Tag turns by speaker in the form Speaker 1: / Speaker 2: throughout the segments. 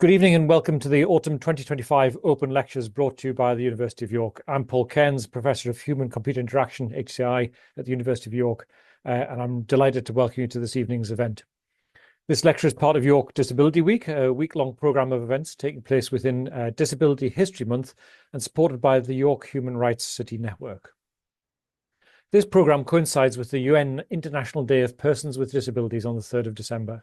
Speaker 1: Good evening and welcome to the Autumn 2025 Open Lectures brought to you by the University of York. I'm Paul Cairns, Professor of Human-Computer Interaction, HCI, at the University of York, and I'm delighted to welcome you to this evening's event. This lecture is part of York Disability Week, a week-long programme of events taking place within Disability History Month and supported by the York Human Rights City Network. This programme coincides with the UN International Day of Persons with Disabilities on the 3rd of December.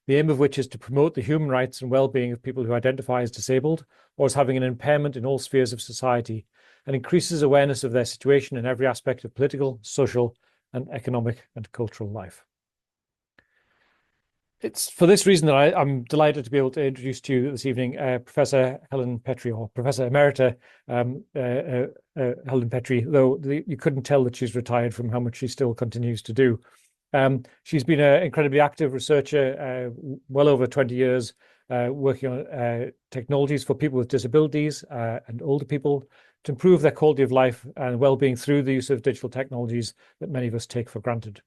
Speaker 1: The aim of which is to promote the human rights and well-being of people who identify as disabled or as having an impairment in all spheres of society, and increases awareness of their situation in every aspect of political, social, and economic and cultural life. It's for this reason that I'm delighted to be able to introduce to you this evening Professor Helen Petrie, or Professor Emerita Helen Petrie, though you couldn't tell that she's retired from how much she still continues to do. She's been an incredibly active researcher, well over 20 years, working on technologies for people with disabilities and older people to improve their quality of life and well-being through the use of digital technologies that many of us take for granted.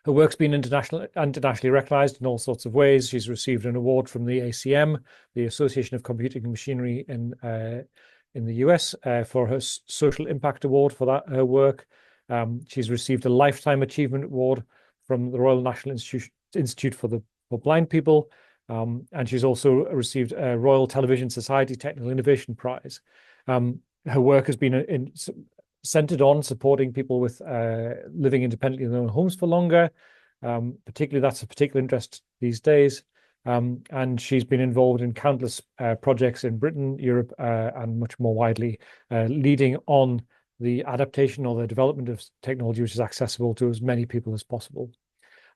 Speaker 1: Her work's been internationally recognized in all sorts of ways. She's received an award from the ACM, the Association of Computing Machinery in the US, for her Social Impact Award for her work. She's received a Lifetime Achievement Award from the Royal National Institute for Blind People, and she's also received a Royal Television Society Technical Innovation Prize. Her work has been centered on supporting people with living independently in their own homes for longer. Particularly, that's a particular interest these days. And she's been involved in countless projects in Britain, Europe, and much more widely, leading on the adaptation or the development of technology which is accessible to as many people as possible.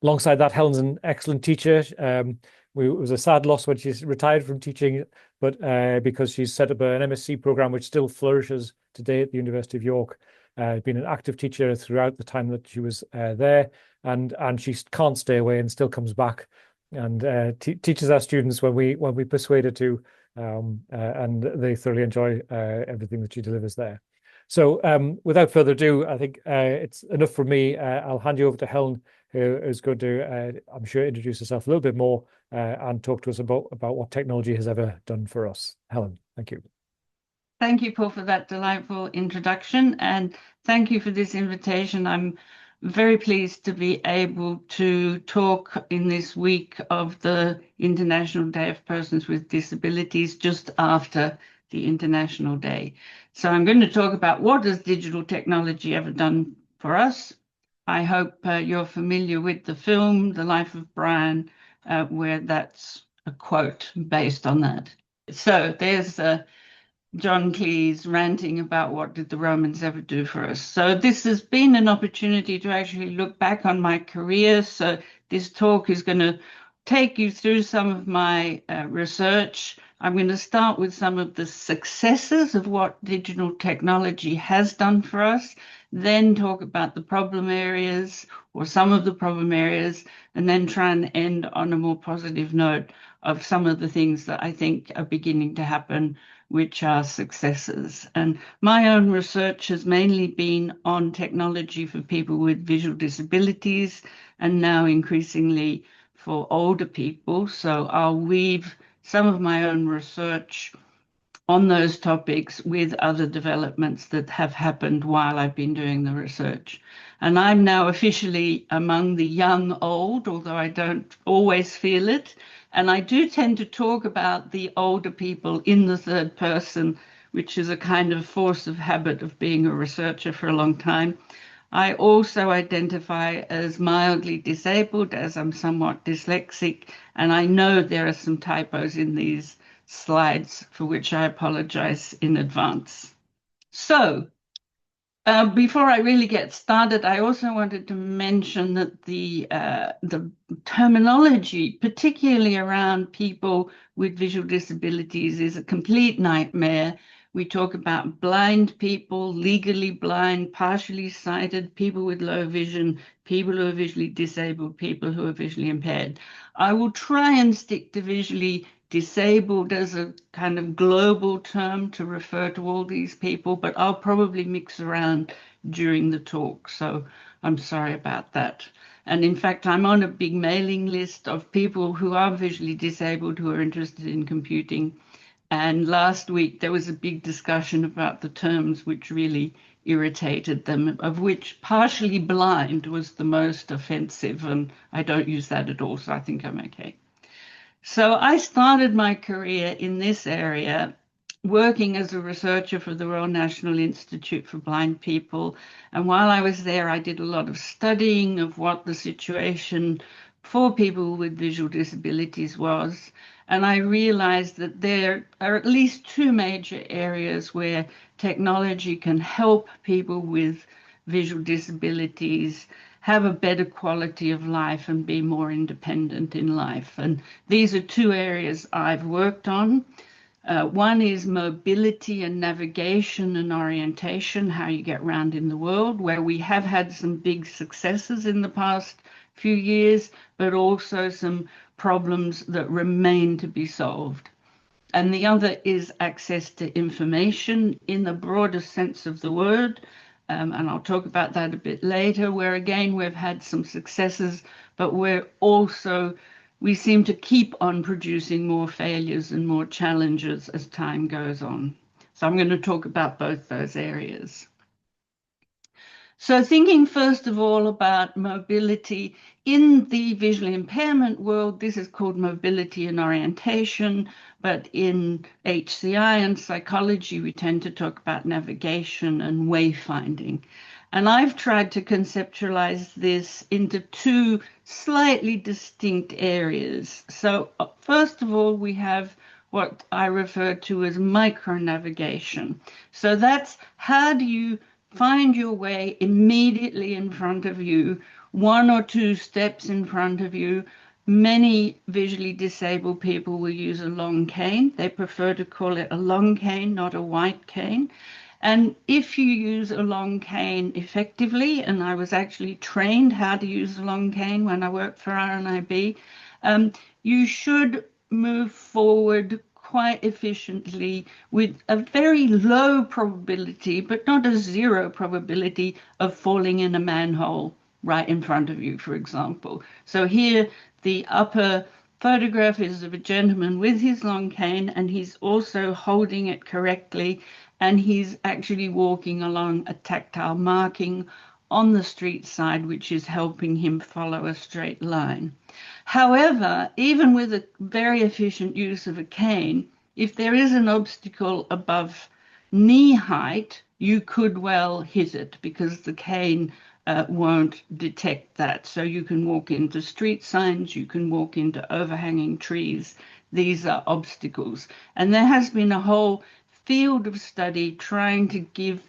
Speaker 1: Alongside that, Helen's an excellent teacher. It was a sad loss when she's retired from teaching, but because she's set up an MSc program which still flourishes today at the University of York. Been an active teacher throughout the time that she was there, and she can't stay away and still comes back and teaches our students when we persuade her to, and they thoroughly enjoy everything that she delivers there. So without further ado, I think it's enough from me. I'll hand you over to Helen, who is going to, I'm sure, introduce herself a little bit more and talk to us about what technology has ever done for us. Helen, thank you.
Speaker 2: Thank you, Paul, for that delightful introduction, and thank you for this invitation. I'm very pleased to be able to talk in this week of the International Day of Persons with Disabilities, just after the International Day. So I'm going to talk about what has digital technology ever done for us. I hope you're familiar with the film, The Life of Brian, where that's a quote based on that. So there's John Cleese ranting about what did the Romans ever do for us. So this has been an opportunity to actually look back on my career. So this talk is going to take you through some of my research. I'm going to start with some of the successes of what digital technology has done for us, then talk about the problem areas or some of the problem areas, and then try and end on a more positive note of some of the things that I think are beginning to happen, which are successes. And my own research has mainly been on technology for people with visual disabilities, and now increasingly for older people. So I'll weave some of my own research on those topics with other developments that have happened while I've been doing the research. And I'm now officially among the young old, although I don't always feel it. And I do tend to talk about the older people in the third person, which is a kind of force of habit of being a researcher for a long time. I also identify as mildly disabled, as I'm somewhat dyslexic, and I know there are some typos in these slides, for which I apologize in advance. So before I really get started, I also wanted to mention that the terminology, particularly around people with visual disabilities, is a complete nightmare. We talk about blind people, legally blind, partially sighted, people with low vision, people who are visually disabled, people who are visually impaired. I will try and stick to visually disabled as a kind of global term to refer to all these people, but I'll probably mix around during the talk, so I'm sorry about that. And in fact, I'm on a big mailing list of people who are visually disabled who are interested in computing. And last week, there was a big discussion about the terms which really irritated them, of which partially blind was the most offensive. And I don't use that at all, so I think I'm okay. So I started my career in this area working as a researcher for the Royal National Institute for Blind People. And while I was there, I did a lot of studying of what the situation for people with visual disabilities was. And I realized that there are at least two major areas where technology can help people with visual disabilities have a better quality of life and be more independent in life. And these are two areas I've worked on. One is mobility and navigation and orientation, how you get around in the world, where we have had some big successes in the past few years, but also some problems that remain to be solved. And the other is access to information in the broadest sense of the word. And I'll talk about that a bit later, where again, we've had some successes, but we seem to keep on producing more failures and more challenges as time goes on. So I'm going to talk about both those areas. So thinking first of all about mobility in the visual impairment world, this is called mobility and orientation, but in HCI and psychology, we tend to talk about navigation and wayfinding. And I've tried to conceptualize this into two slightly distinct areas. So first of all, we have what I refer to as micronavigation. So that's how do you find your way immediately in front of you, one or two steps in front of you. Many visually disabled people will use a long cane. They prefer to call it a long cane, not a white cane. And if you use a long cane effectively, and I was actually trained how to use a long cane when I worked for RNIB, you should move forward quite efficiently with a very low probability, but not a zero probability of falling in a manhole right in front of you, for example. So here, the upper photograph is of a gentleman with his long cane, and he's also holding it correctly, and he's actually walking along a tactile marking on the street side, which is helping him follow a straight line. However, even with a very efficient use of a cane, if there is an obstacle above knee height, you could well hit it because the cane won't detect that. So you can walk into street signs, you can walk into overhanging trees. These are obstacles. And there has been a whole field of study trying to give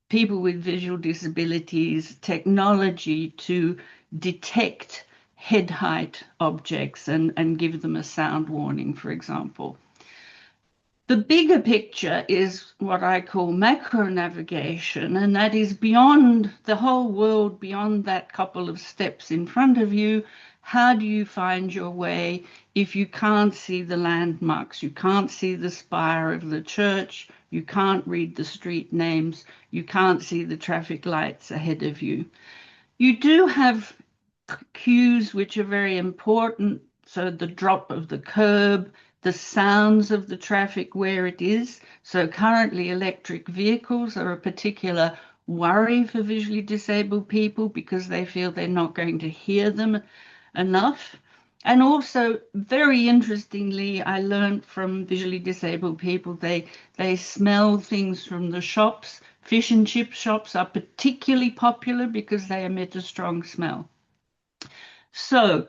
Speaker 2: people with visual disabilities technology to detect head height objects and give them a sound warning, for example. The bigger picture is what I call macro navigation, and that is beyond the whole world, beyond that couple of steps in front of you. How do you find your way if you can't see the landmarks? You can't see the spire of the church. You can't read the street names. You can't see the traffic lights ahead of you. You do have cues which are very important. So the drop of the curb, the sounds of the traffic where it is. So currently electric vehicles are a particular worry for visually disabled people because they feel they're not going to hear them enough. And also, very interestingly, I learned from visually disabled people, they smell things from the shops. Fish and chip shops are particularly popular because they emit a strong smell. So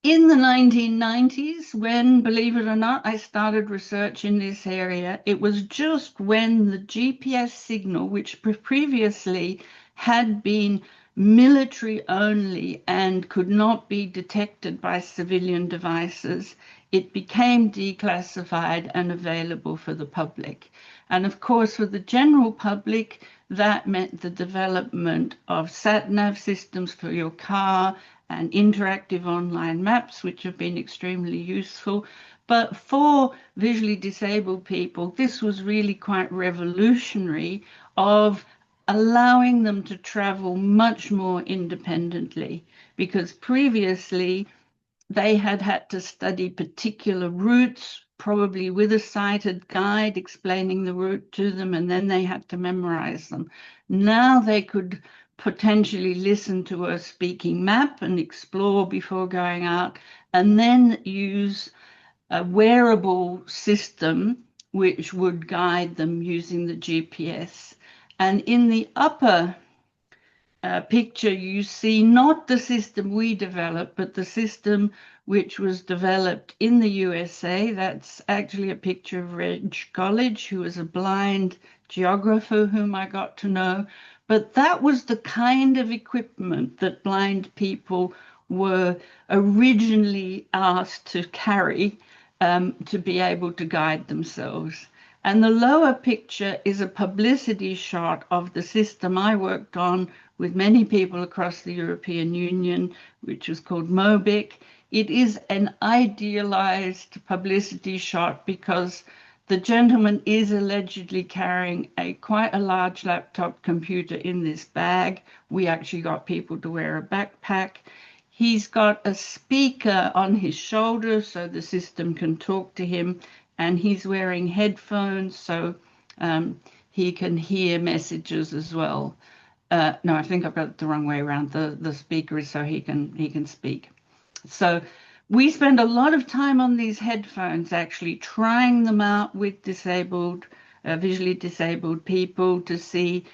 Speaker 2: in the 1990s, when, believe it or not, I started research in this area, it was just when the GPS signal, which previously had been military only and could not be detected by civilian devices, it became declassified and available for the public. And of course, for the general public, that meant the development of sat-nav systems for your car and interactive online maps, which have been extremely useful. But for visually disabled people, this was really quite revolutionary of allowing them to travel much more independently, because previously they had to study particular routes, probably with a sighted guide explaining the route to them, and then they had to memorize them. Now they could potentially listen to a speaking map and explore before going out, and then use a wearable system which would guide them using the GPS. And in the upper picture, you see not the system we developed, but the system which was developed in the USA. That's actually a picture of Reg College, who was a blind geographer whom I got to know. But that was the kind of equipment that blind people were originally asked to carry to be able to guide themselves. And the lower picture is a publicity shot of the system I worked on with many people across the European Union, which was called MOBIC. It is an idealized publicity shot because the gentleman is allegedly carrying quite a large laptop computer in this bag. We actually got people to wear a backpack. He's got a speaker on his shoulder so the system can talk to him, and he's wearing headphones so he can hear messages as well. No, I think I've got it the wrong way around. The speaker is so he can speak. So we spend a lot of time on these headphones, actually trying them out with visually disabled people to see.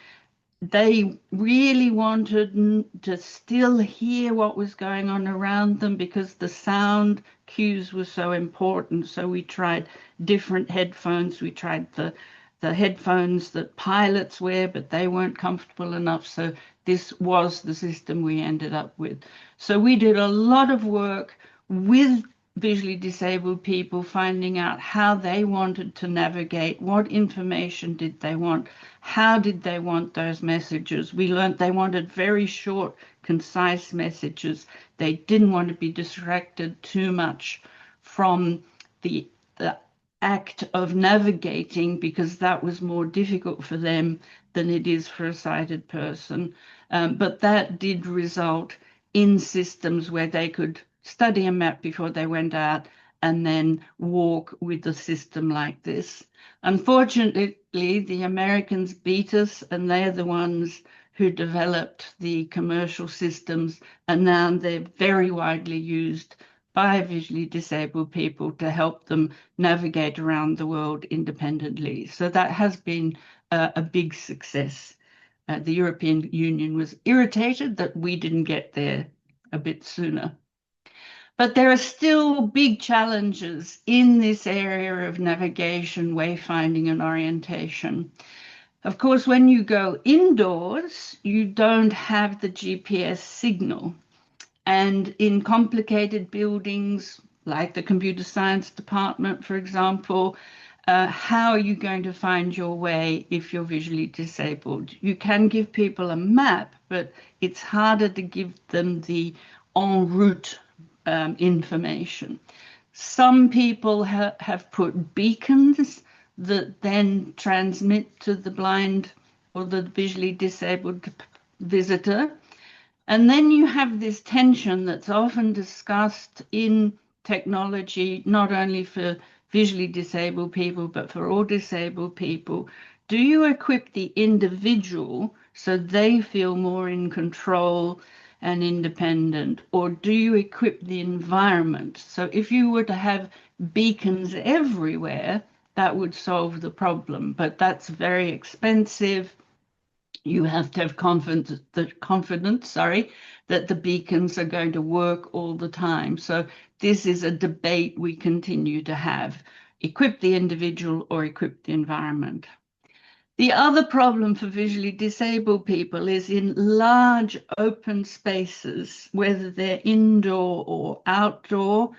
Speaker 2: They really wanted to still hear what was going on around them because the sound cues were so important. So we tried different headphones. We tried the headphones that pilots wear, but they weren't comfortable enough. So this was the system we ended up with. So we did a lot of work with visually disabled people, finding out how they wanted to navigate, what information did they want, how did they want those messages. We learned they wanted very short, concise messages. They didn't want to be distracted too much from the act of navigating because that was more difficult for them than it is for a sighted person. But that did result in systems where they could study a map before they went out and then walk with a system like this. Unfortunately, the Americans beat us, and they're the ones who developed the commercial systems, and now they're very widely used by visually disabled people to help them navigate around the world independently. So that has been a big success. The European Union was irritated that we didn't get there a bit sooner. But there are still big challenges in this area of navigation, wayfinding, and orientation. Of course, when you go indoors, you don't have the GPS signal. And in complicated buildings, like the computer science department, for example, how are you going to find your way if you're visually disabled? You can give people a map, but it's harder to give them the en route information. Some people have put beacons that then transmit to the blind or the visually disabled visitor. And then you have this tension that's often discussed in technology, not only for visually disabled people, but for all disabled people. Do you equip the individual so they feel more in control and independent, or do you equip the environment? So if you were to have beacons everywhere, that would solve the problem, but that's very expensive. You have to have confidence that the beacons are going to work all the time. So this is a debate we continue to have. Equip the individual or equip the environment. The other problem for visually disabled people is in large open spaces, whether they're indoor or outdoor,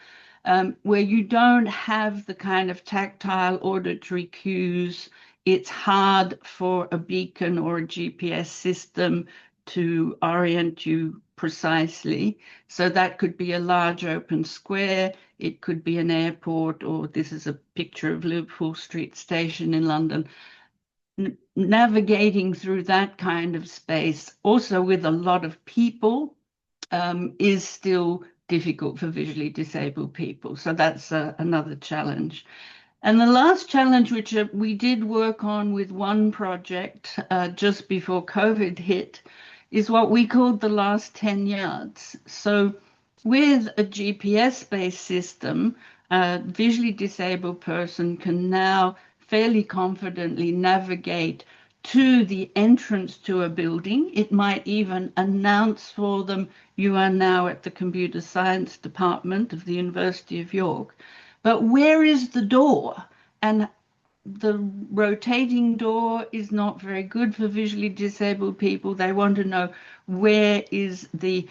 Speaker 2: where you don't have the kind of tactile auditory cues. It's hard for a beacon or a GPS system to orient you precisely. So that could be a large open square. It could be an airport, or this is a picture of Liverpool Street Station in London. navigating through that kind of space, also with a lot of people, is still difficult for visually disabled people. So that's another challenge. And the last challenge, which we did work on with one project just before COVID hit, is what we called the last 10 yards. So with a GPS-based system, a visually disabled person can now fairly confidently navigate to the entrance to a building. It might even announce for them, you are now at the computer science department of the University of York. But where is the door? And the rotating door is not very good for visually disabled people. They want to know, where is the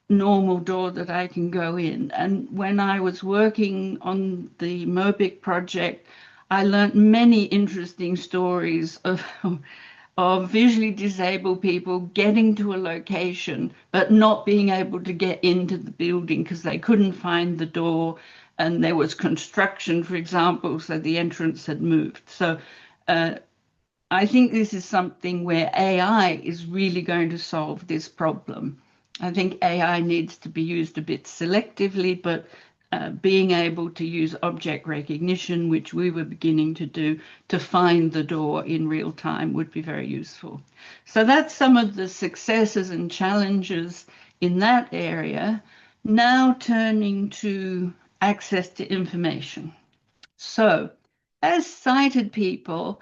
Speaker 2: normal door that I can go in? And when I was working on the Mobic project, I learned many interesting stories of visually disabled people getting to a location but not being able to get into the building because they couldn't find the door, and there was construction, for example, so the entrance had moved. So I think this is something where AI is really going to solve this problem. I think AI needs to be used a bit selectively, but being able to use object recognition, which we were beginning to do, to find the door in real time would be very useful. So that's some of the successes and challenges in that area. Now turning to access to information. So as sighted people,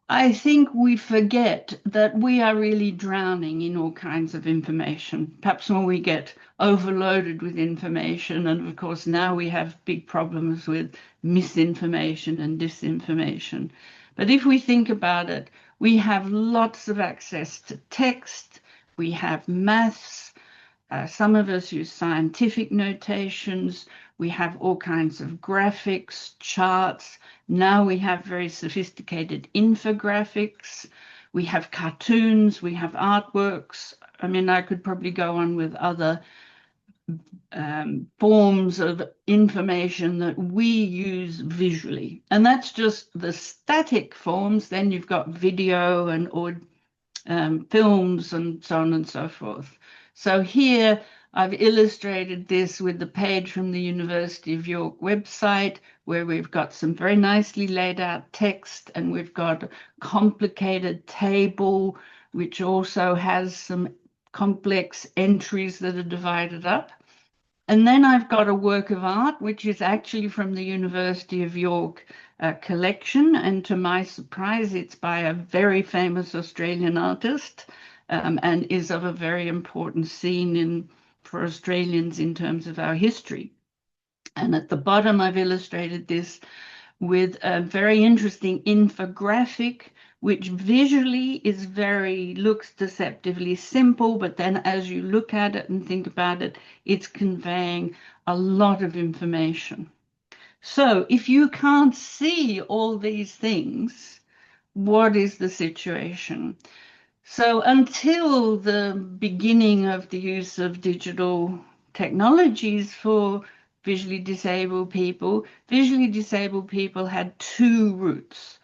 Speaker 2: I think we forget that we are really drowning in all kinds of information. Perhaps when we get overloaded with information, and of course now we have big problems with misinformation and disinformation. But if we think about it, we have lots of access to text, we have maths, some of us use scientific notations. We have all kinds of graphics, charts. Now we have very sophisticated infographics. We have cartoons. We have artworks. I mean, I could probably go on with other forms of information that we use visually. And that's just the static forms. Then you've got video and films and so on and so forth. So here I've illustrated this with the page from the University of York website, where we've got some very nicely laid out text, and we've got a complicated table, which also has some complex entries that are divided up. And then I've got a work of art, which is actually from the University of York collection. And to my surprise, it's by a very famous Australian artist, and is of a very important scene for Australians in terms of our history. And at the bottom, I've illustrated this with a very interesting infographic, which visually looks deceptively simple, but then as you look at it and think about it, it's conveying a lot of information. So if you can't see all these things, what is the situation? So until the beginning of the use of digital technologies for visually disabled people had two routes.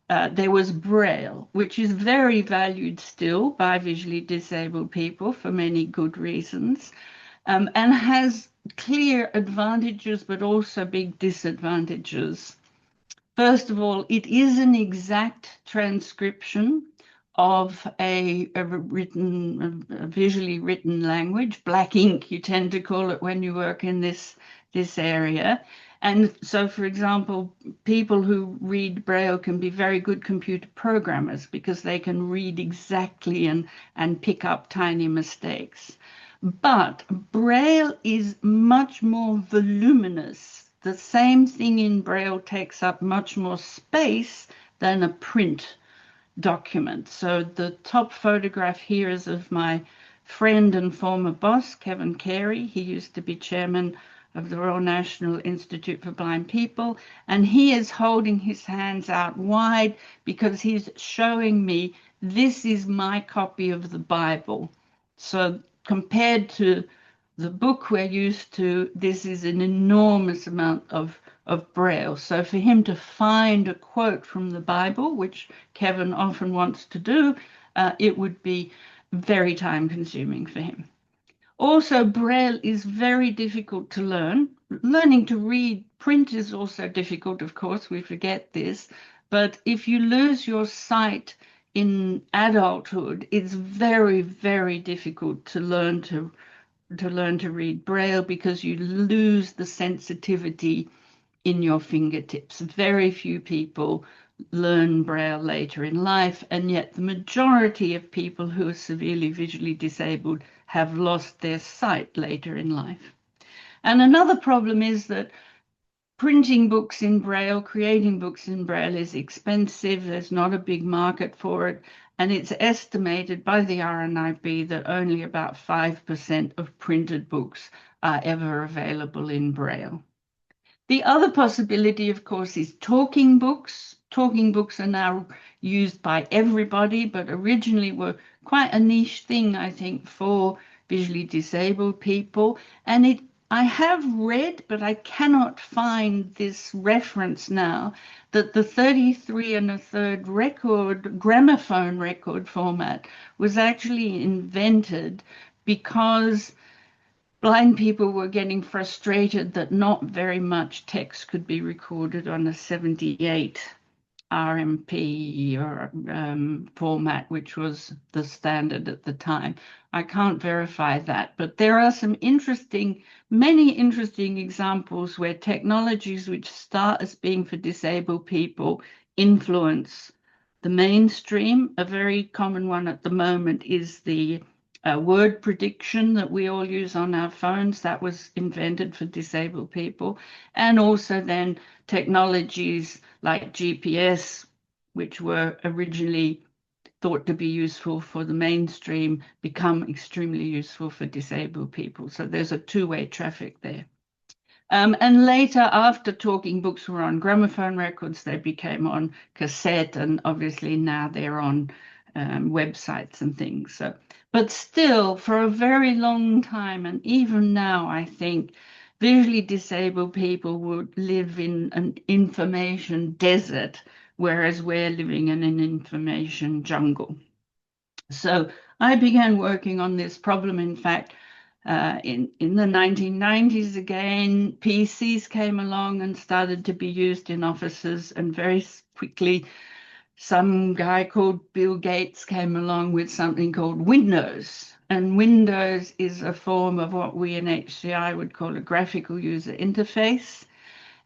Speaker 2: There was Braille, which is very valued still by visually disabled people for many good reasons, and has clear advantages, but also big disadvantages. First of all, it is an exact transcription of a visually written language. Black ink, you tend to call it when you work in this area. And so, for example, people who read Braille can be very good computer programmers because they can read exactly and pick up tiny mistakes. But Braille is much more voluminous. The same thing in Braille takes up much more space than a print document. So the top photograph here is of my friend and former boss, Kevin Carey. He used to be chairman of the Royal National Institute for Blind People, and he is holding his hands out wide because he's showing me, this is my copy of the Bible. So compared to the book we're used to, this is an enormous amount of of Braille. So for him to find a quote from the Bible, which Kevin often wants to do, it would be very time consuming for him. Also, Braille is very difficult to learn. Learning to read print is also difficult, of course, we forget this. But if you lose your sight in adulthood, it's very, very difficult to learn to read Braille because you lose the sensitivity in your fingertips. Very few people learn Braille later in life, and yet the majority of people who are severely visually disabled have lost their sight later in life. And another problem is that printing books in Braille, creating books in Braille is expensive. There's not a big market for it. And it's estimated by the RNIB that only about 5% of printed books are ever available in Braille. The other possibility, of course, is talking books. Talking books are now used by everybody, but originally were quite a niche thing, I think, for visually disabled people. And I have read, but I cannot find this reference now, that the 33 1/3 record, gramophone record format was actually invented because blind people were getting frustrated that not very much text could be recorded on a 78 RMP or format, which was the standard at the time. I can't verify that, but there are some many interesting examples where technologies which start as being for disabled people influence the mainstream. A very common one at the moment is the word prediction that we all use on our phones. That was invented for disabled people. And also then technologies like GPS, which were originally thought to be useful for the mainstream, become extremely useful for disabled people. So there's a two-way traffic there. And later, after talking books were on gramophone records, they became on cassette, and obviously now they're on websites and things. So, but still, for a very long time, and even now, I think visually disabled people would live in an information desert, whereas we're living in an information jungle. So I began working on this problem, in fact, in the 1990s again. PCs came along and started to be used in offices, and very quickly some guy called Bill Gates came along with something called Windows. And Windows is a form of what we in HCI would call a graphical user interface.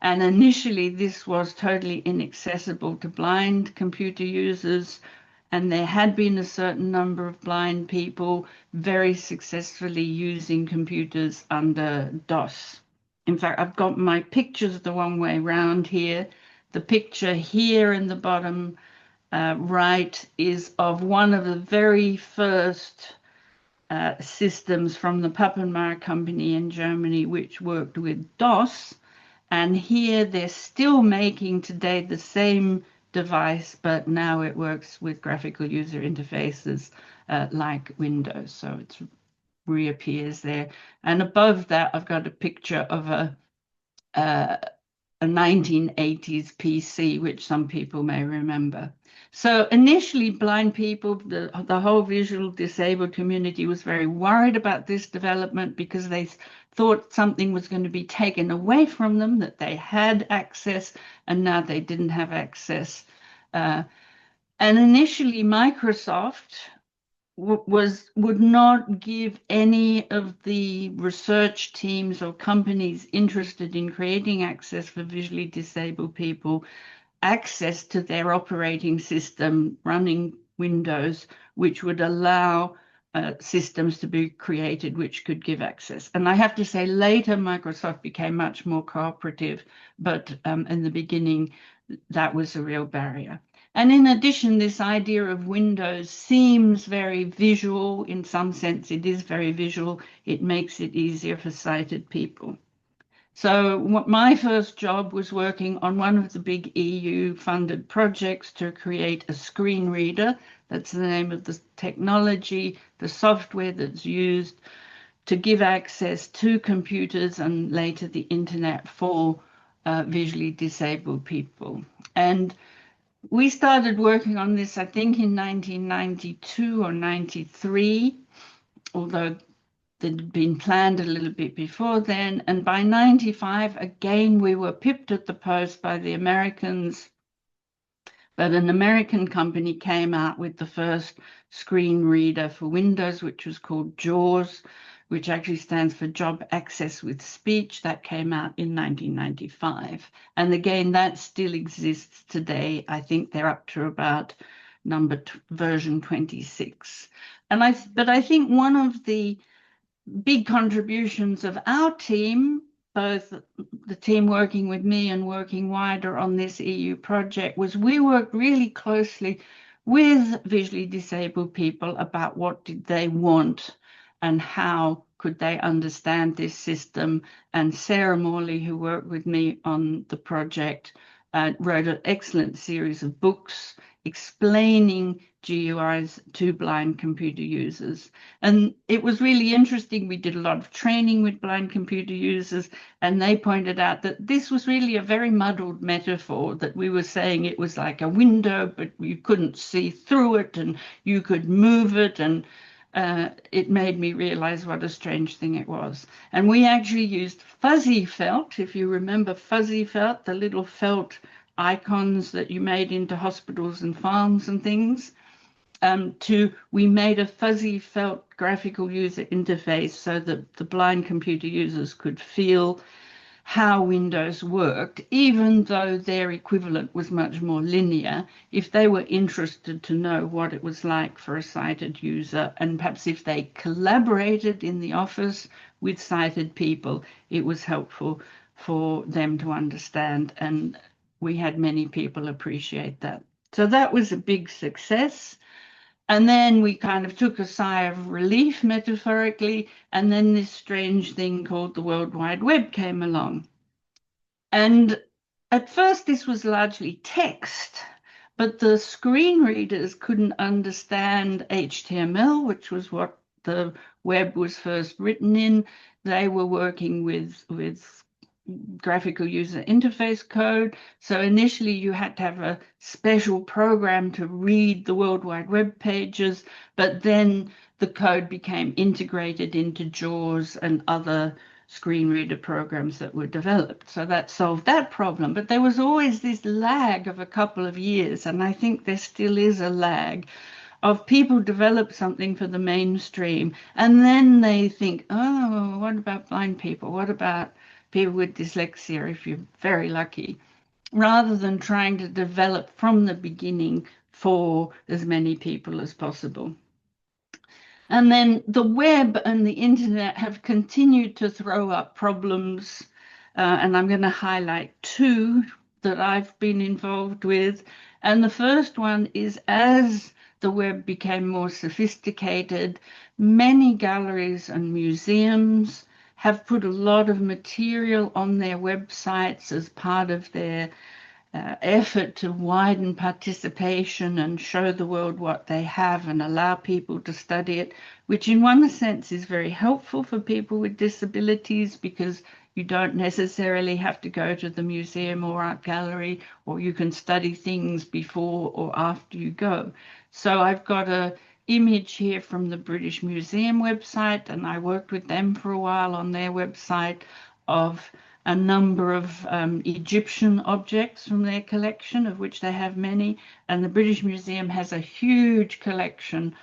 Speaker 2: And initially, this was totally inaccessible to blind computer users. And there had been a certain number of blind people very successfully using computers under DOS. In fact, I've got my pictures the one way round here. The picture here in the bottom right is of one of the very first systems from the Pappenmeier company in Germany, which worked with DOS. And here they're still making today the same device, but now it works with graphical user interfaces like Windows. So it reappears there. And above that, I've got a picture of a 1980s PC, which some people may remember. So initially, blind people, the whole visual disabled community was very worried about this development because they thought something was going to be taken away from them, that they had access and now they didn't have access. And initially, Microsoft would not give any of the research teams or companies interested in creating access for visually disabled people access to their operating system running Windows, which would allow systems to be created which could give access. And I have to say, later Microsoft became much more cooperative, but in the beginning, that was a real barrier. And in addition, this idea of Windows seems very visual. In some sense, it is very visual. It makes it easier for sighted people. So my first job was working on one of the big EU-funded projects to create a screen reader. That's the name of the technology, the software that's used to give access to computers and later the internet for visually disabled people. And we started working on this, I think, in 1992 or 93, although they'd been planned a little bit before then. And by 95, again, we were pipped at the post by the Americans. But an American company came out with the first screen reader for Windows, which was called JAWS, which actually stands for Job Access with Speech. That came out in 1995. And again, that still exists today. I think they're up to about version 26. But I think one of the big contributions of our team, both the team working with me and working wider on this EU project, was we worked really closely with visually disabled people about what did they want and how could they understand this system. And Sarah Morley, who worked with me on the project, wrote an excellent series of books explaining GUIs to blind computer users. And it was really interesting. We did a lot of training with blind computer users, and they pointed out that this was really a very muddled metaphor, that we were saying it was like a window, but you couldn't see through it and you could move it. And it made me realize what a strange thing it was. And we actually used fuzzy felt. If you remember fuzzy felt, the little felt icons that you made into hospitals and farms and things, we made a fuzzy felt graphical user interface so that the blind computer users could feel how Windows worked, even though their equivalent was much more linear, if they were interested to know what it was like for a sighted user, and perhaps if they collaborated in the office with sighted people, it was helpful for them to understand. And we had many people appreciate that. So that was a big success. And then we kind of took a sigh of relief, metaphorically, and then this strange thing called the World Wide Web came along. And at first this was largely text, but the screen readers couldn't understand HTML, which was what the web was first written in. They were working with graphical user interface code. So initially you had to have a special program to read the World Wide Web pages, but then the code became integrated into JAWS and other screen reader programs that were developed. So that solved that problem. But there was always this lag of a couple of years, and I think there still is a lag of people develop something for the mainstream, and then they think, oh, what about blind people? What about people with dyslexia, if you're very lucky, rather than trying to develop from the beginning for as many people as possible. And then the web and the internet have continued to throw up problems, and I'm going to highlight two that I've been involved with. And the first one is, as the web became more sophisticated, many galleries and museums have put a lot of material on their websites as part of their effort to widen participation and show the world what they have and allow people to study it, which in one sense is very helpful for people with disabilities, because you don't necessarily have to go to the museum or art gallery, or you can study things before or after you go. So I've got an image here from the British Museum website, and I worked with them for a while on their website, of a number of Egyptian objects from their collection, of which they have many. And the British Museum has a huge collection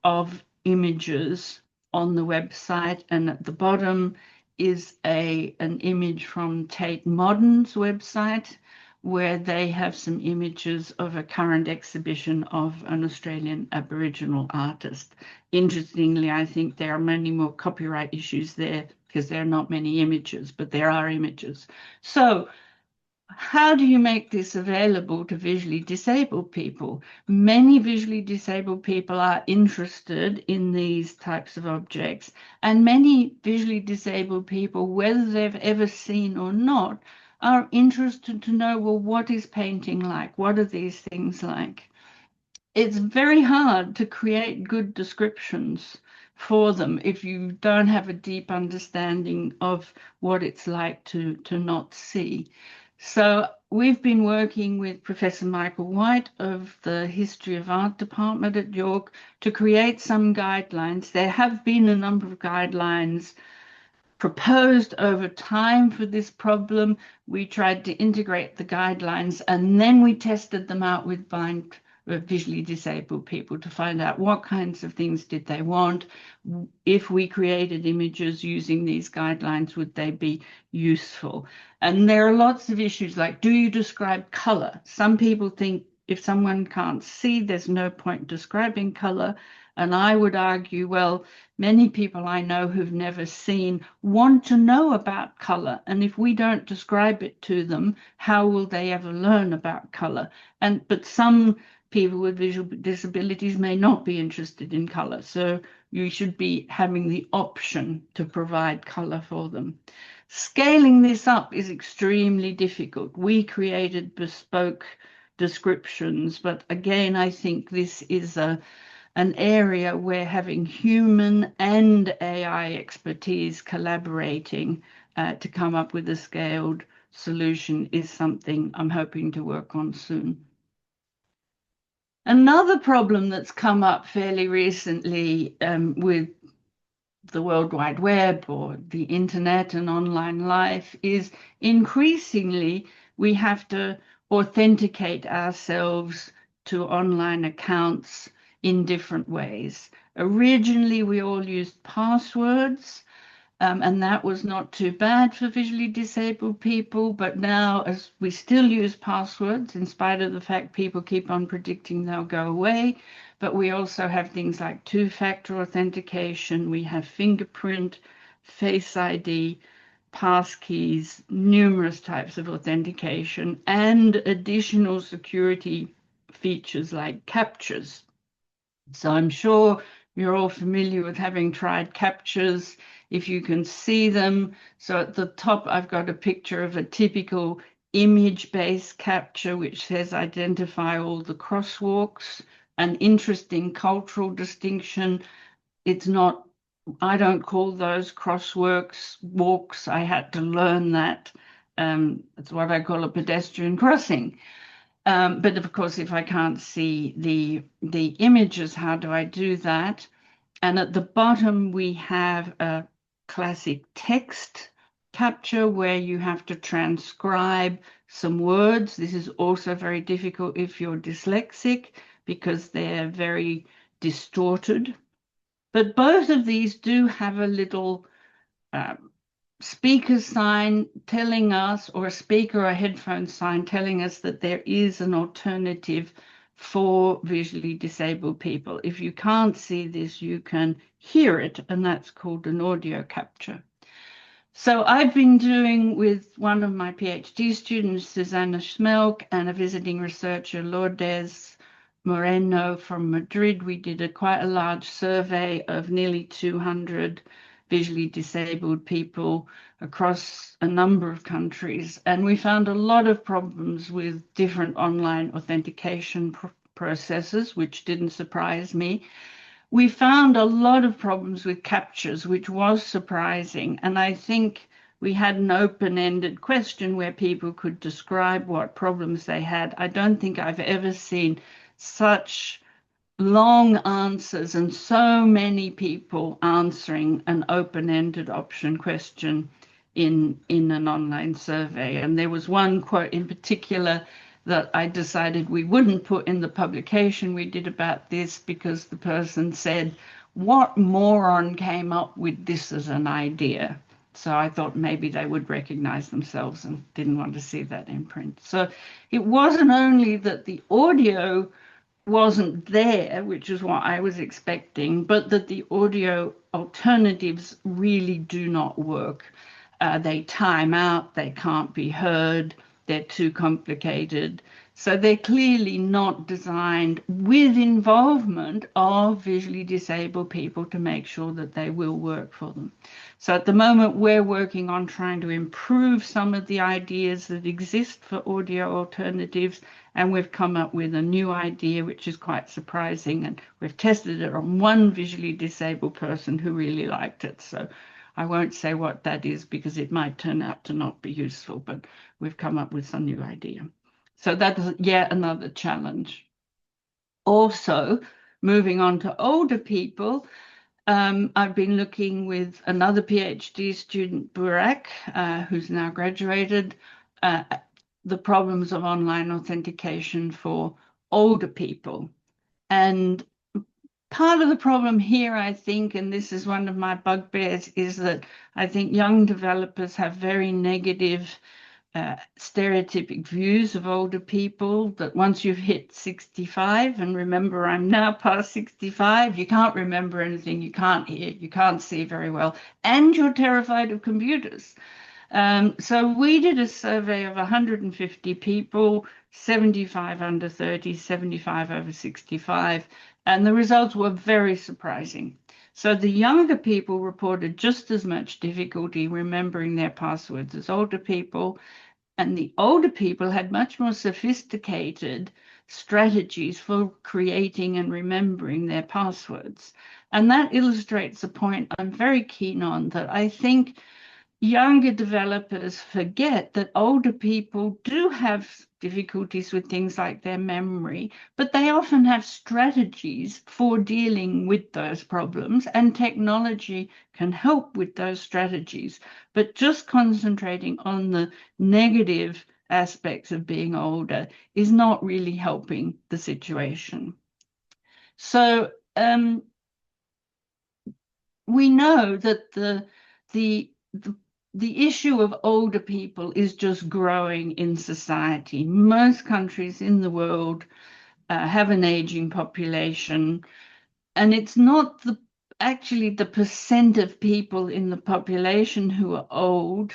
Speaker 2: of images on the website. And at the bottom is an image from Tate Modern's website, where they have some images of a current exhibition of an Australian Aboriginal artist. Interestingly, I think there are many more copyright issues there, because there are not many images, but there are images. So how do you make this available to visually disabled people? Many visually disabled people are interested in these types of objects, and many visually disabled people, whether they've ever seen or not, are interested to know, well, what is painting like? What are these things like? It's very hard to create good descriptions for them if you don't have a deep understanding of what it's like to not see. So we've been working with Professor Michael White of the History of Art Department at York to create some guidelines. There have been a number of guidelines proposed over time for this problem. We tried to integrate the guidelines and then we tested them out with blind visually disabled people to find out what kinds of things did they want. If we created images using these guidelines, would they be useful? And there are lots of issues like, do you describe color? Some people think if someone can't see, there's no point describing color. And I would argue, well, many people I know who've never seen want to know about color. And if we don't describe it to them, how will they ever learn about color? But some people with visual disabilities may not be interested in color. So you should be having the option to provide color for them. Scaling this up is extremely difficult. We created bespoke descriptions, but again, I think this is an area where having human and AI expertise collaborating to come up with a scaled solution is something I'm hoping to work on soon. Another problem that's come up fairly recently with the World Wide Web or the internet and online life is increasingly we have to authenticate ourselves to online accounts in different ways. Originally, we all used passwords, and that was not too bad for visually disabled people. But now, as we still use passwords, in spite of the fact people keep on predicting they'll go away, but we also have things like two-factor authentication. We have fingerprint, Face ID, passkeys, numerous types of authentication, and additional security features like captchas. So I'm sure you're all familiar with having tried captchas, if you can see them. So at the top, I've got a picture of a typical image-based captcha, which says identify all the crosswalks. An interesting cultural distinction. It's not, I don't call those walks. I had to learn that. It's what I call a pedestrian crossing. But of course, if I can't see the images, how do I do that? And at the bottom, we have a classic text capture where you have to transcribe some words. This is also very difficult if you're dyslexic because they're very distorted. But both of these do have a little speaker sign telling us, or a speaker or headphone sign telling us that there is an alternative for visually disabled people. If you can't see this, you can hear it, and that's called an audio capture. So I've been doing with one of my PhD students, Susanna Schmelk, and a visiting researcher, Lourdes Moreno from Madrid. We did quite a large survey of nearly 200 visually disabled people across a number of countries. And we found a lot of problems with different online authentication processes, which didn't surprise me. We found a lot of problems with captchas, which was surprising. And I think we had an open-ended question where people could describe what problems they had. I don't think I've ever seen such long answers and so many people answering an open-ended option question in an online survey. And there was one quote in particular that I decided we wouldn't put in the publication we did about this because the person said, "What moron came up with this as an idea?" So I thought maybe they would recognize themselves and didn't want to see that in print. So it wasn't only that the audio wasn't there, which is what I was expecting, but that the audio alternatives really do not work. They time out, they can't be heard, they're too complicated. So they're clearly not designed with involvement of visually disabled people to make sure that they will work for them. So at the moment, we're working on trying to improve some of the ideas that exist for audio alternatives, and we've come up with a new idea, which is quite surprising, and we've tested it on one visually disabled person who really liked it. So I won't say what that is because it might turn out to not be useful, but we've come up with some new idea. So that is yet another challenge. Also, moving on to older people, I've been looking with another PhD student, Burak, who's now graduated, the problems of online authentication for older people. And part of the problem here, I think, and this is one of my bugbears, is that I think young developers have very negative stereotypic views of older people, that once you've hit 65, and remember I'm now past 65, you can't remember anything, you can't hear, you can't see very well, and you're terrified of computers. So we did a survey of 150 people, 75 under 30, 75 over 65, and the results were very surprising. So the younger people reported just as much difficulty remembering their passwords as older people, and the older people had much more sophisticated strategies for creating and remembering their passwords. And that illustrates a point I'm very keen on, that I think younger developers forget that older people do have difficulties with things like their memory, but they often have strategies for dealing with those problems, and technology can help with those strategies. But just concentrating on the negative aspects of being older is not really helping the situation. So we know that the issue of older people is just growing in society. Most countries in the world have an aging population, and it's not actually the percent of people in the population who are old.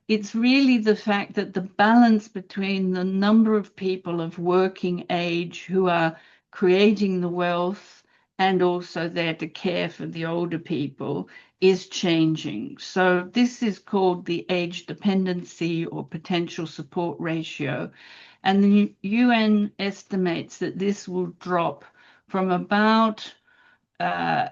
Speaker 2: It's really the fact that the balance between the number of people of working age who are creating the wealth and also there to care for the older people is changing. So this is called the age dependency or potential support ratio. And the UN estimates that this will drop from about 4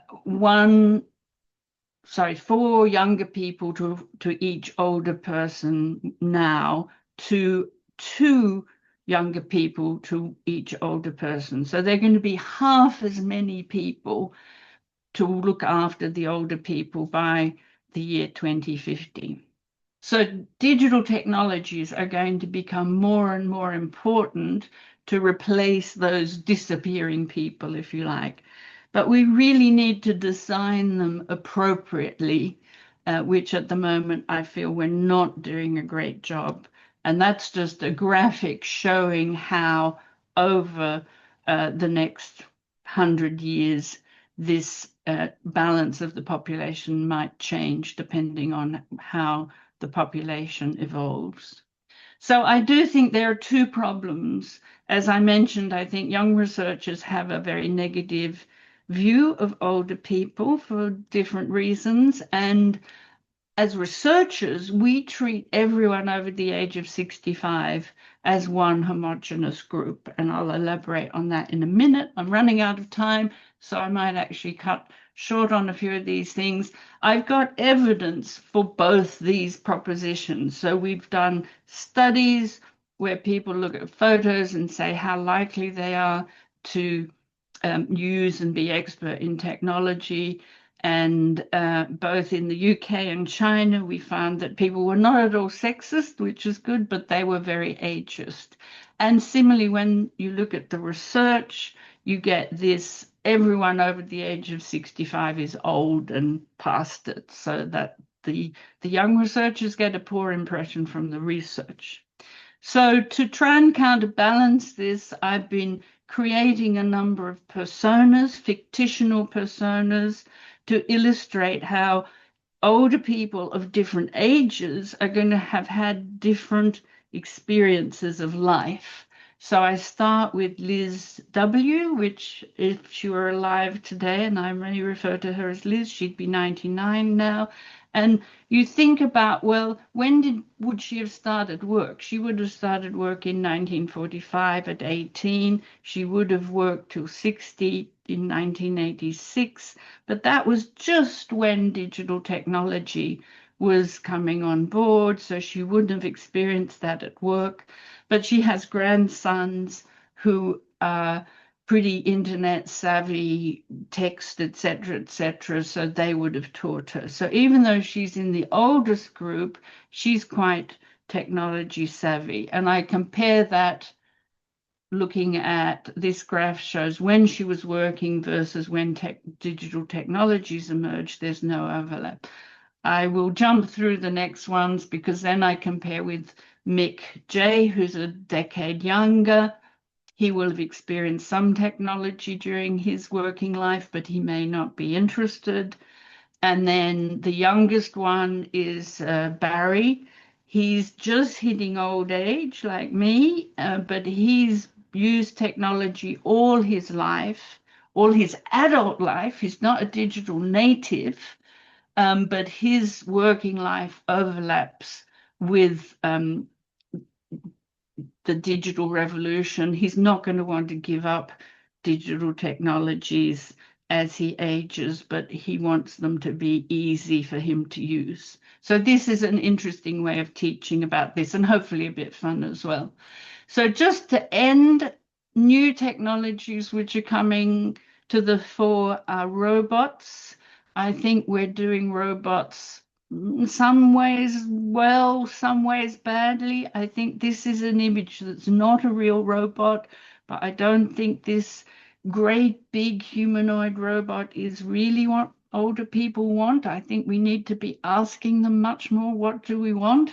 Speaker 2: younger people to each older person now to 2 younger people to each older person. So they're going to be half as many people to look after the older people by the year 2050. So digital technologies are going to become more and more important to replace those disappearing people, if you like. But we really need to design them appropriately, which at the moment I feel we're not doing a great job. And that's just a graphic showing how over the next 100 years, this balance of the population might change depending on how the population evolves. So I do think there are 2 problems. As I mentioned, I think young researchers have a very negative view of older people for different reasons. And as researchers, we treat everyone over the age of 65 as one homogeneous group. And I'll elaborate on that in a minute. I'm running out of time, so I might actually cut short on a few of these things. I've got evidence for both these propositions. So we've done studies where people look at photos and say how likely they are to use and be expert in technology. And both in the UK and China, we found that people were not at all sexist, which is good, but they were very ageist. And similarly, when you look at the research, you get this: everyone over the age of 65 is old and past it, so that the young researchers get a poor impression from the research. So to try and counterbalance this, I've been creating a number of personas, fictional personas, to illustrate how older people of different ages are going to have had different experiences of life. So I start with Liz W., which if she were alive today, and I may refer to her as Liz, she'd be 99 now. And you think about, well, when would she have started work? She would have started work in 1945 at 18. She would have worked till 60 in 1986. But that was just when digital technology was coming on board, so she wouldn't have experienced that at work. But she has grandsons who are pretty internet savvy, text, etc., so they would have taught her. So even though she's in the oldest group, she's quite technology savvy. And I compare that, looking at this graph shows when she was working versus when digital technologies emerged, there's no overlap. I will jump through the next ones because then I compare with Mick J, who's a decade younger. He will have experienced some technology during his working life, but he may not be interested. And then the youngest one is Barry. He's just hitting old age like me, but he's used technology all his life, all his adult life. He's not a digital native, but his working life overlaps with the digital revolution. He's not going to want to give up digital technologies as he ages, but he wants them to be easy for him to use. So this is an interesting way of teaching about this, and hopefully a bit fun as well. So just to end, new technologies which are coming to the fore are robots. I think we're doing robots in some ways well, some ways badly. I think this is an image that's not a real robot, but I don't think this great big humanoid robot is really what older people want. I think we need to be asking them much more, what do we want?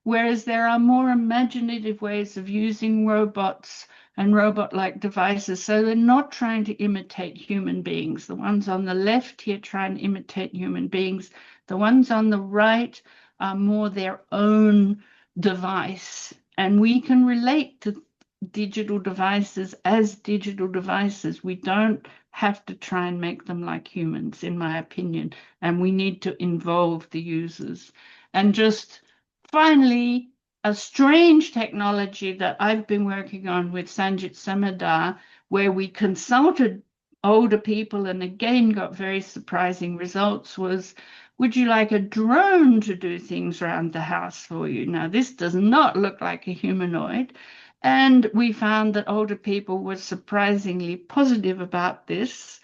Speaker 2: Whereas there are more imaginative ways of using robots and robot-like devices. So they're not trying to imitate human beings. The ones on the left here try and imitate human beings. The ones on the right are more their own device. And we can relate to digital devices as digital devices. We don't have to try and make them like humans, in my opinion. And we need to involve the users. And just finally, a strange technology that I've been working on with Sanjit Samadar, where we consulted older people and again got very surprising results, was, would you like a drone to do things around the house for you? Now, this does not look like a humanoid. And we found that older people were surprisingly positive about this,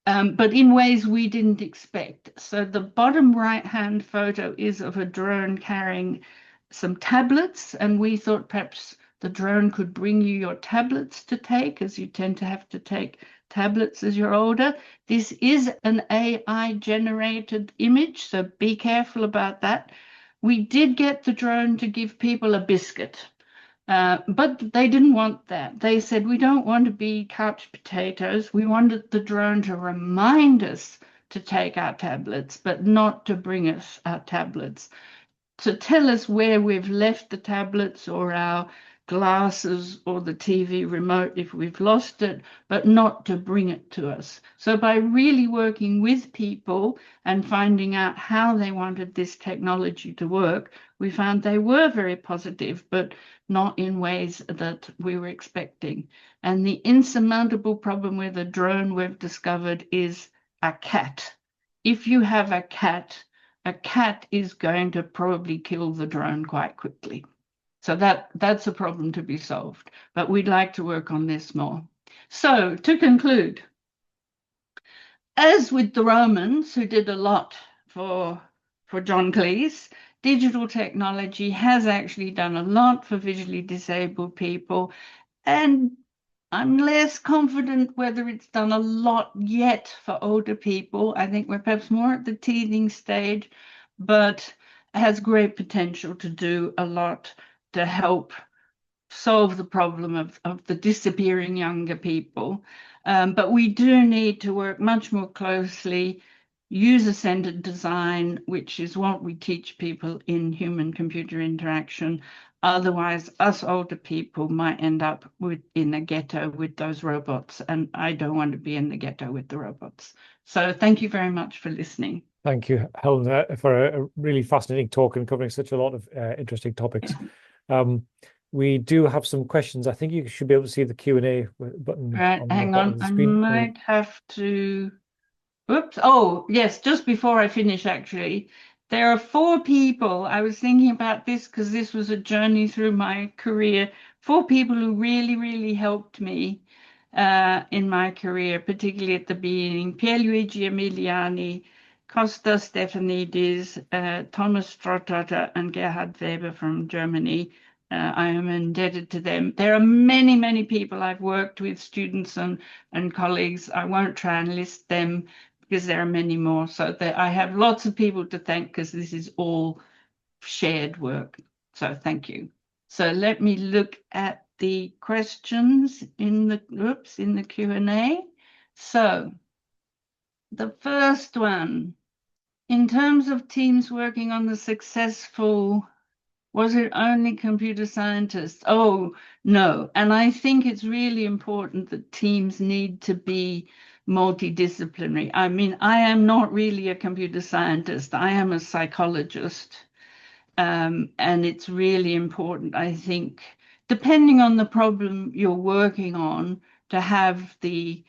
Speaker 2: but in ways we didn't expect. So the bottom right-hand photo is of a drone carrying some tablets, and we thought perhaps the drone could bring you your tablets to take, as you tend to have to take tablets as you're older. This is an AI-generated image, so be careful about that. We did get the drone to give people a biscuit. But they didn't want that. They said, we don't want to be couch potatoes. We wanted the drone to remind us to take our tablets, but not to bring us our tablets. To tell us where we've left the tablets or our glasses or the TV remote if we've lost it, but not to bring it to us. So by really working with people and finding out how they wanted this technology to work, we found they were very positive, but not in ways that we were expecting. And the insurmountable problem with a drone we've discovered is a cat. If you have a cat is going to probably kill the drone quite quickly. So that's a problem to be solved, but we'd like to work on this more. So to conclude, as with the Romans, who did a lot for John Cleese, digital technology has actually done a lot for visually disabled people, and I'm less confident whether it's done a lot yet for older people. I think we're perhaps more at the teething stage, but has great potential to do a lot to help solve the problem of the disappearing younger people. But we do need to work much more closely, user-centered design, which is what we teach people in human-computer interaction. Otherwise, us older people might end up in a ghetto with those robots, and I don't want to be in the ghetto with the robots. So thank you very much for listening.
Speaker 1: Thank you, Helen, for a really fascinating talk and covering such a lot of interesting topics. Um, we do have some questions. I think you should be able to see the Q&A button
Speaker 2: Right,
Speaker 1: on the
Speaker 2: hang
Speaker 1: bottom
Speaker 2: on.
Speaker 1: of the
Speaker 2: I
Speaker 1: screen.
Speaker 2: might have to. Oops. Oh, yes, just before I finish, actually, there are four people. I was thinking about this because this was a journey through my career. Four people who really, really helped me in my career, particularly at the beginning. Pierluigi Emiliani, Costa Stefanidis, Thomas Strottata, and Gerhard Weber from Germany. I am indebted to them. There are many, many people I've worked with, students and colleagues. I won't try and list them because there are many more. So I have lots of people to thank because this is all shared work. So thank you. So let me look at the questions in the Q&A. So the first one, in terms of teams working on the successful, was it only computer scientists? Oh, no. And I think it's really important that teams need to be multidisciplinary. I mean, I am not really a computer scientist. I am a psychologist. And it's really important, I think, depending on the problem you're working on, to have the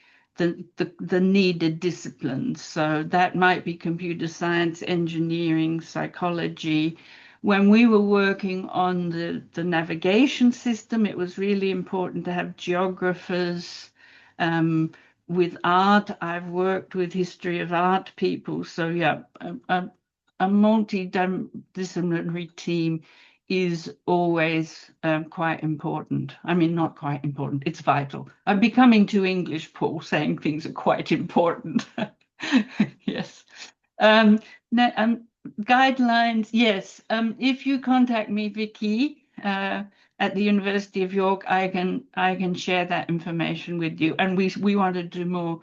Speaker 2: needed disciplines. So that might be computer science, engineering, psychology. When we were working on the navigation system, it was really important to have geographers. With art, I've worked with history of art people. So yeah, a multidisciplinary team is always quite important. I mean, not quite important, it's vital. I'm becoming too English, Paul, saying things are quite important. Yes. Um, Guidelines, yes. If you contact me, Vicky, at the University of York, I can share that information with you. And we want to do more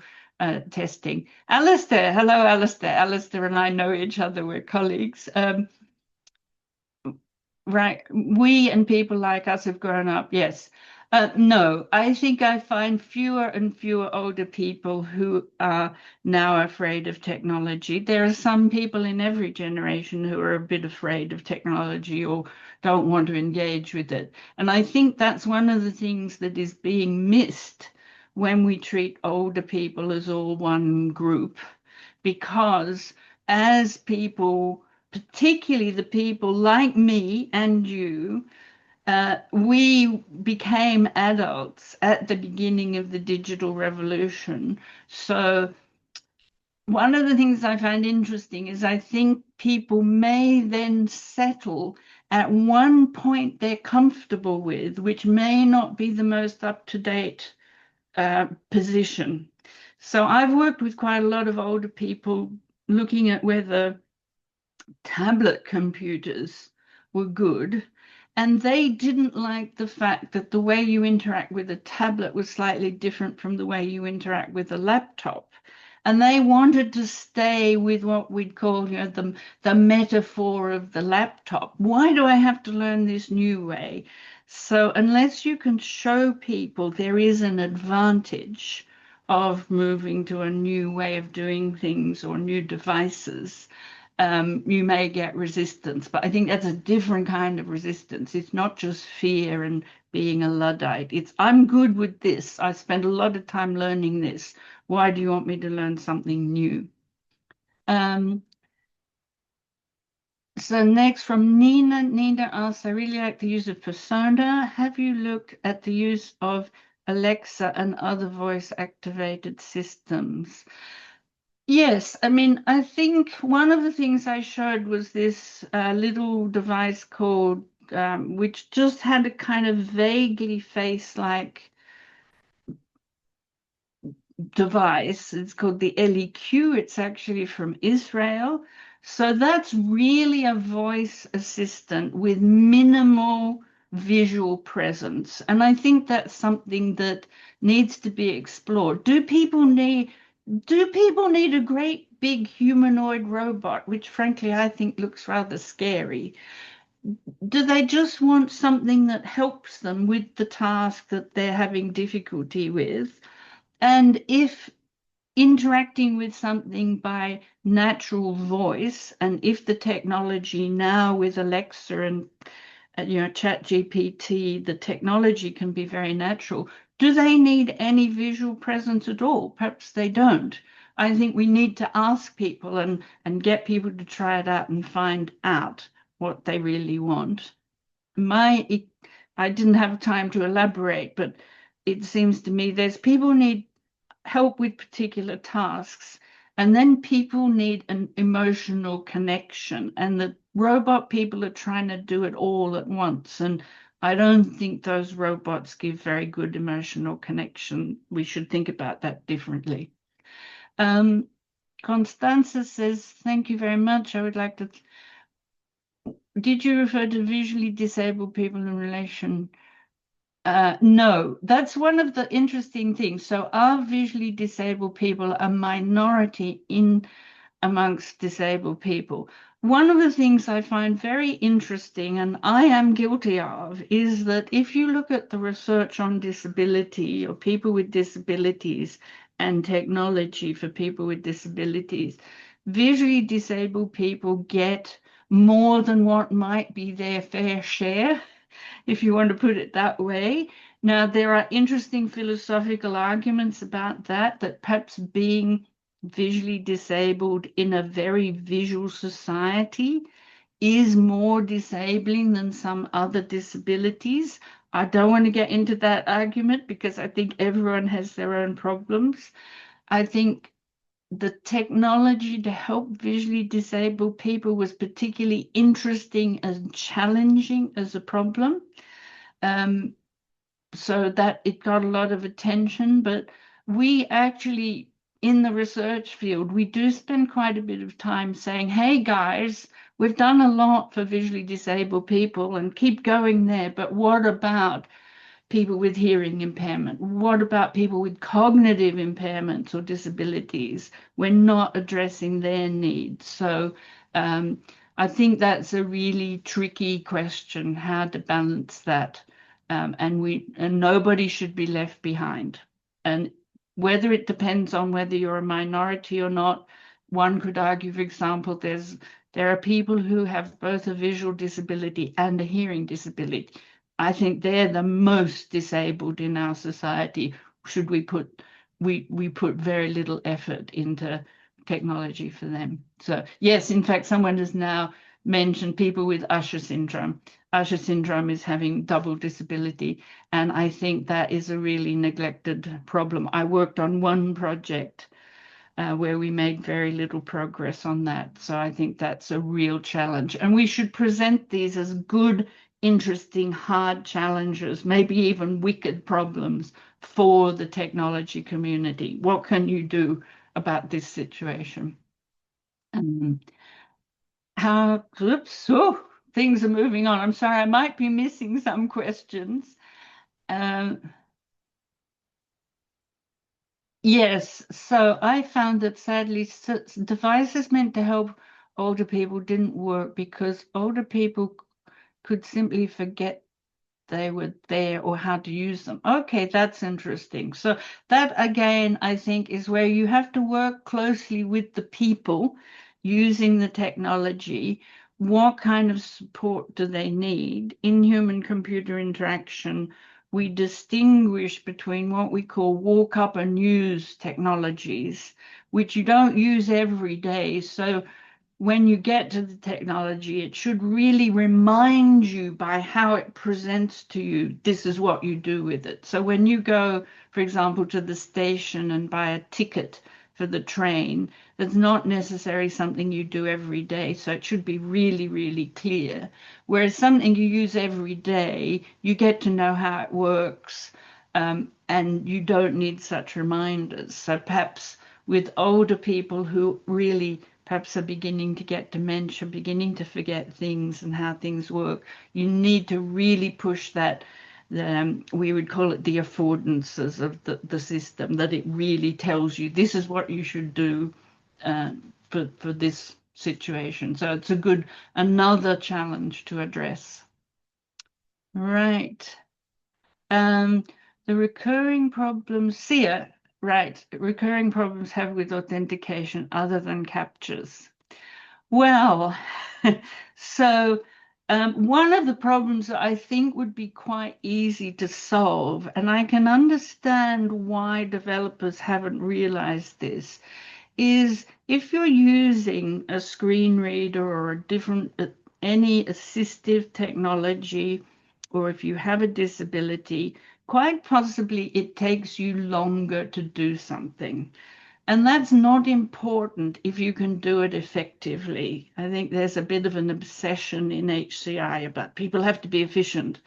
Speaker 2: testing. Alistair, hello, Alistair. Alistair and I know each other. We're colleagues. Right. We and people like us have grown up. Yes. No, I think I find fewer and fewer older people who are now afraid of technology. There are some people in every generation who are a bit afraid of technology or don't want to engage with it. And I think that's one of the things that is being missed when we treat older people as all one group, because as people, particularly the people like me and you, we became adults at the beginning of the digital revolution. So one of the things I find interesting is I think people may then settle at one point they're comfortable with, which may not be the most up-to-date position. So I've worked with quite a lot of older people looking at whether tablet computers were good, and they didn't like the fact that the way you interact with a tablet was slightly different from the way you interact with a laptop. And they wanted to stay with what we'd call, the metaphor of the laptop. Why do I have to learn this new way? So unless you can show people there is an advantage of moving to a new way of doing things or new devices, you may get resistance. But I think that's a different kind of resistance. It's not just fear and being a Luddite. It's, I'm good with this. I spent a lot of time learning this. Why do you want me to learn something new? So next from Nina. Nina asks, I really like the use of persona. Have you looked at the use of Alexa and other voice activated systems? Yes, I mean, I think one of the things I showed was this little device called, which just had a kind of vaguely face-like device. It's called the LEQ. It's actually from Israel. So that's really a voice assistant with minimal visual presence. And I think that's something that needs to be explored. Do people need a great big humanoid robot, which frankly I think looks rather scary? Do they just want something that helps them with the task that they're having difficulty with? And if interacting with something by natural voice, and if the technology now with Alexa and Chat GPT, the technology can be very natural. Do they need any visual presence at all? Perhaps they don't. I think we need to ask people and get people to try it out and find out what they really want. I didn't have time to elaborate, but it seems to me there's people need help with particular tasks, and then people need an emotional connection, and the robot people are trying to do it all at once, and I don't think those robots give very good emotional connection. We should think about that differently. Constanza says, thank you very much. I would like to... Did you refer to visually disabled people in relation? No, that's one of the interesting things. So our visually disabled people are minority in amongst disabled people. One of the things I find very interesting, and I am guilty of, is that if you look at the research on disability or people with disabilities and technology for people with disabilities, visually disabled people get more than what might be their fair share, if you want to put it that way. Now, there are interesting philosophical arguments about that, that perhaps being visually disabled in a very visual society is more disabling than some other disabilities. I don't want to get into that argument because I think everyone has their own problems. I think the technology to help visually disabled people was particularly interesting and challenging as a problem. So that it got a lot of attention, but we actually, in the research field, we do spend quite a bit of time saying, hey guys, we've done a lot for visually disabled people and keep going there, but what about people with hearing impairment? What about people with cognitive impairments or disabilities? We're not addressing their needs. So I think that's a really tricky question, how to balance that. And nobody should be left behind. And whether it depends on whether you're a minority or not, one could argue, for example, there are people who have both a visual disability and a hearing disability. I think they're the most disabled in our society. Should we put very little effort into technology for them? So yes, in fact, someone has now mentioned people with Usher syndrome. Usher syndrome is having double disability, and I think that is a really neglected problem. I worked on one project where we made very little progress on that. So I think that's a real challenge. And we should present these as good, interesting, hard challenges, maybe even wicked problems for the technology community. What can you do about this situation? Oops, things are moving on. I'm sorry, I might be missing some questions. Yes, so I found that sadly devices meant to help older people didn't work because older people could simply forget they were there or how to use them. Okay, that's interesting. So that again, I think, is where you have to work closely with the people using the technology. What kind of support do they need? In human-computer interaction, we distinguish between what we call walk up and use technologies, which you don't use every day. So when you get to the technology, it should really remind you by how it presents to you, this is what you do with it. So when you go, for example, to the station and buy a ticket for the train, that's not necessarily something you do every day. So it should be really, really clear. Whereas something you use every day, you get to know how it works, and you don't need such reminders. So perhaps with older people who really perhaps are beginning to get dementia, beginning to forget things and how things work, you need to really push that. We would call it the affordances of the system, that it really tells you this is what you should do for this situation. So it's another challenge to address. Right. The recurring problems, Sia, right. Recurring problems have with authentication other than captures. Well, so one of the problems that I think would be quite easy to solve, and I can understand why developers haven't realized this, is if you're using a screen reader or a different any assistive technology, or if you have a disability, quite possibly it takes you longer to do something. And that's not important if you can do it effectively. I think there's a bit of an obsession in HCI about people have to be efficient.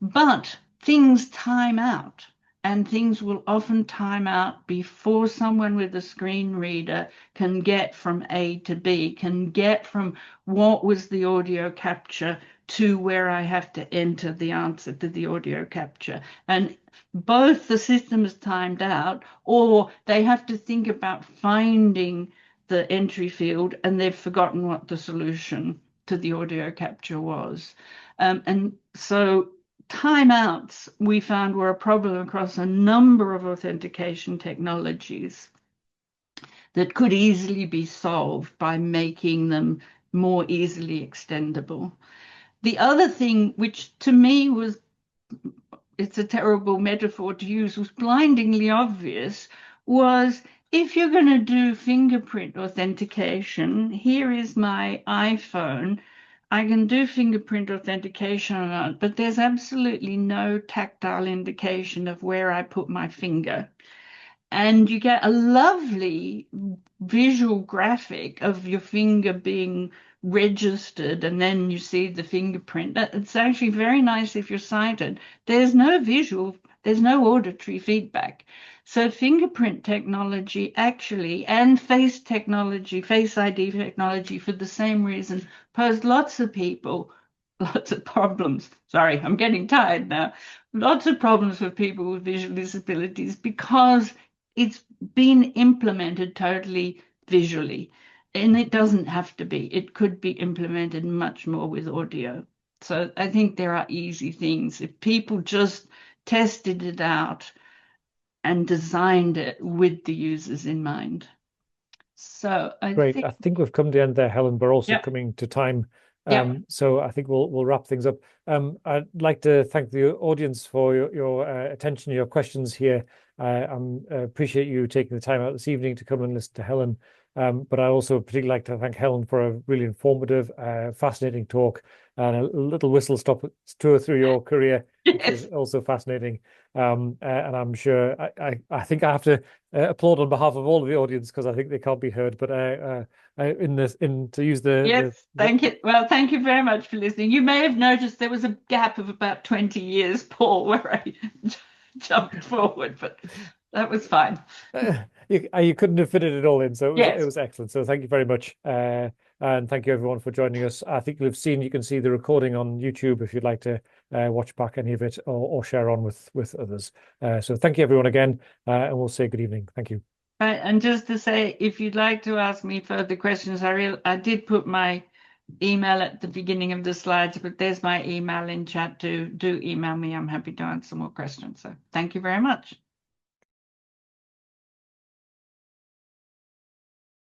Speaker 2: But things time out, and things will often time out before someone with a screen reader can get from A to B, can get from what was the audio capture to where I have to enter the answer to the audio capture. And both the system is timed out, or they have to think about finding the entry field and they've forgotten what the solution to the audio capture was. And so timeouts we found were a problem across a number of authentication technologies that could easily be solved by making them more easily extendable. The other thing, which to me was, it's a terrible metaphor to use, was blindingly obvious, was if you're going to do fingerprint authentication, here is my iPhone. I can do fingerprint authentication on it, but there's absolutely no tactile indication of where I put my finger. And you get a lovely visual graphic of your finger being registered, and then you see the fingerprint. It's actually very nice if you're sighted. There's no visual, there's no auditory feedback. So fingerprint technology actually, and face technology, face ID technology, for the same reason, posed lots of people lots of problems. Sorry, I'm getting tired now. Lots of problems for people with visual disabilities because it's been implemented totally visually. And it doesn't have to be. It could be implemented much more with audio. So I think there are easy things. If people just tested it out and designed it with the users in mind. So I
Speaker 1: Great. I
Speaker 2: think,
Speaker 1: think we've come to the end there, Helen. We're also
Speaker 2: yep,
Speaker 1: coming to time.
Speaker 2: yep.
Speaker 1: So I think we'll wrap things up. I'd like to thank the audience for your attention, your questions here. I appreciate you taking the time out this evening to come and listen to Helen. But I also particularly like to thank Helen for a really informative, fascinating talk and a little whistle stop tour through your career, which
Speaker 2: Yes.
Speaker 1: is also fascinating. And I'm sure I think I have to applaud on behalf of all of the audience because I think they can't be heard. But to use
Speaker 2: Yes, thank you. Well, thank you very much for listening. You may have noticed there was a gap of about 20 years, Paul, where I jumped forward, but that was fine.
Speaker 1: You couldn't have fitted it all in, so it
Speaker 2: Yes.
Speaker 1: was excellent. So thank you very much, and thank you everyone for joining us. I think you can see the recording on YouTube if you'd like to watch back any of it or share on with others. So thank you everyone again, and we'll say good evening. Thank you.
Speaker 2: Right, and just to say, if you'd like to ask me further questions, I did put my email at the beginning of the slides, but there's my email in chat too. Do email me. I'm happy to answer more questions. So thank you very much.